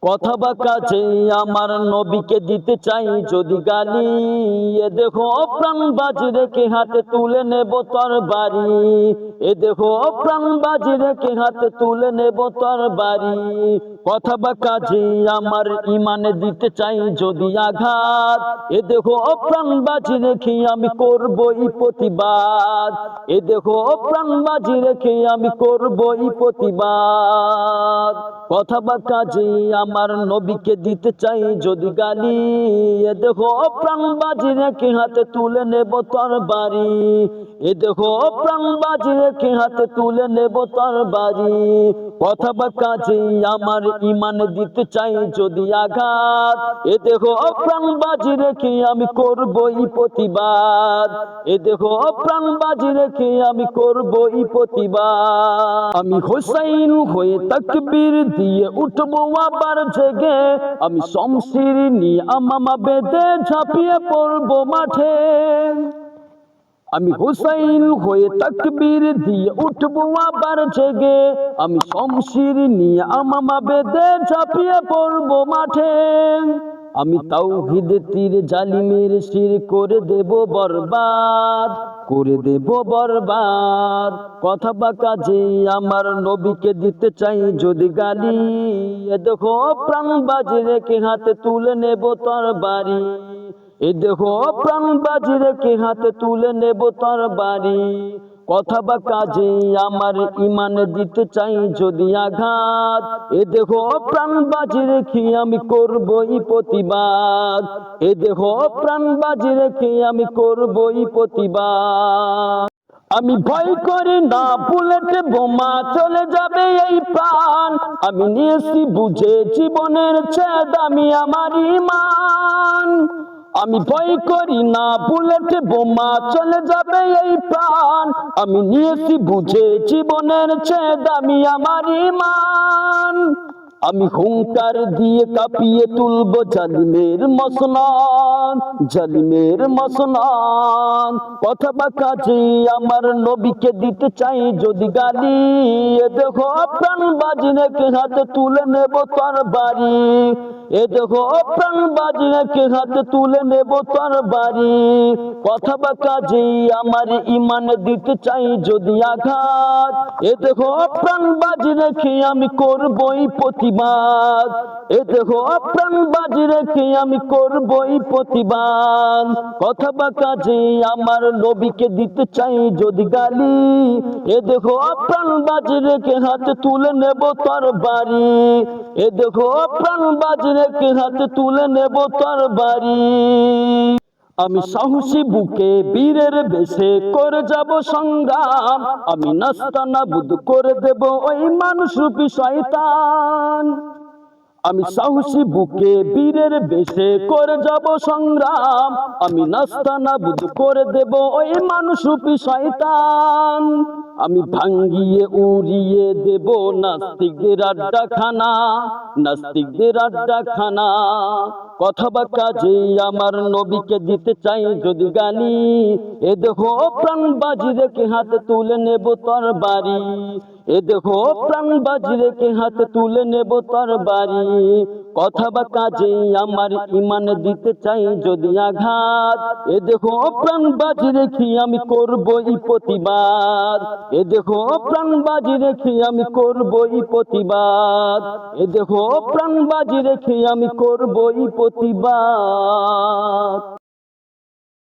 কথা বা কাজে আমার নবীকে দিতে চাই যদি গালি। এ দেখো প্রাণ বাজি রেখে হাতে তুলে নেব তরবারি। এ দেখো প্রাণ বাজি রেখে হাতে তুলে নেব তরবারি। কথা বা কাজে আমার ইমানে দিতে চাই যদি আঘাত। এ দেখো প্রাণ বাজি রেখে আমি করবই প্রতিবাদ। এ দেখো প্রাণ বাজি রেখে আমি করবই প্রতিবাদ। কথা বা কাজে আমার নবীকে দিতে চাই যদি গালি। এ দেখো প্রাণ বাজি রেখে হাতে তুলে নেব তরবারি। এ দেখো প্রাণ বাজি রেখে হাতে তুলে নেব তরবারি। কথা বা কাজে আমার ইমানে দিতে চাই যদি আঘাত। এ দেখো প্রাণ বাজি রেখে আমি করবই প্রতিবাদ। এ দেখো প্রাণ বাজি রেখে আমি করবই প্রতিবাদ। আমি হোসাইন হয়ে তাকবীর দিয়ে উঠবো আবার জেগে। আমি শমশির নিয়ে আমামা বেঁধে ঝাঁপিয়ে পড়বো মাঠে। আমি হুসাইন হয়ে তাকবীর দিয়ে উঠবো আবার জেগে। আমি শমশির নিয়ে আমামা বেঁধে ঝাঁপিয়ে পড়বো মাঠে। আমি তাওহীদের তীর জালিমের শির করে দেব বরবাদ, করে দেব বরবাদ। কথা বা কাজে আমার নবীকে দিতে চাই যদি গালি। এ দেখো প্রাণ বাজি রেখে হাতে তুলে নেব তরবারি। এ দেখো প্রাণ বাজি রেখে হাতে তুলে নেব তরবারি। কথা বা কাজে আমার ইমানে দিতে চাই যদি আঘাত। এ দেখো প্রাণ বাজি রেখে আমি করবই প্রতিবাদ। এ দেখো প্রাণ বাজি রেখে আমি করবই প্রতিবাদ। আমি ভয় করি না বুলেট বোমা চলে যাবে এই প্রাণ। আমি নিয়েছি বুঝে জীবনের চেয়ে দামি আমার ঈমান। আমি ভয় করি না বুলেট বোমা চলে যাবে এই প্রাণ। আমি নিয়েছি বুঝে জীবনের চেয়ে দামি আমার ঈমান। আমি হুঙ্কার দিয়ে কাঁপিয়ে তুলবো জালিমের মসনদ, জালিমের মসনদ। কথা বা কাজে আমার নবীকে দিতে চাই যদি গালি। এ দেখো প্রাণ বাজি রেখে হাতে তুলে নেব তরবারি। এ দেখো প্রাণ বাজি রেখে হাতে তুলে নেব তরবারি। কথা বা কাজে আমার ইমানে দিতে চাই যদি আঘাত। এ দেখো প্রাণ বাজি রেখে আমি করবই প্রতিবাদ। এ দেখো প্রাণ বাজি রেখে আমি করবই প্রতিবাদ। কথা বা কাজে আমার নবীকে দিতে চাই যদি গালি। এ দেখো প্রাণ বাজি রেখে হাতে তুলে নেব তরবারি। এ দেখো প্রাণ বাজি রেখে হাতে তুলে নেব তরবারি। আমি সাহসী বুকে বীরের বেশে করে যাব সংগ্রাম। আমি নাস্তানাবুদ করে দেব ওই মানুষরূপী শয়তান। আমি সাহসী বুকে বীরের বেশে করে যাব সংগ্রাম। আমি নাস্তানাবুদ করে দেব ওই মানুষরূপী শয়তান। আমি ভাঙ্গিয়ে উড়িয়ে দেব নাস্তিকদের আড্ডাখানা, নাস্তিকদের আড্ডাখানা। কথা বা কাজে আমার নবীকে দিতে চাই যদি গালি। এ দেখো প্রাণ বাজি রেখে হাতে তুলে নেব তরবারি। এ দেখো প্রাণ বাজি রেখে হাতে তুলে নেব তরবারি। কথা বা কাজে আমার ইমানে দিতে চাই যদি আঘাত। এ দেখো প্রাণ বাজি রেখে আমি করবই প্রতিবাদ। এ দেখো প্রাণ বাজি রেখে আমি করবই প্রতিবাদ। এ দেখো প্রাণ বাজি রেখে আমি করবই প্রতিবাদ।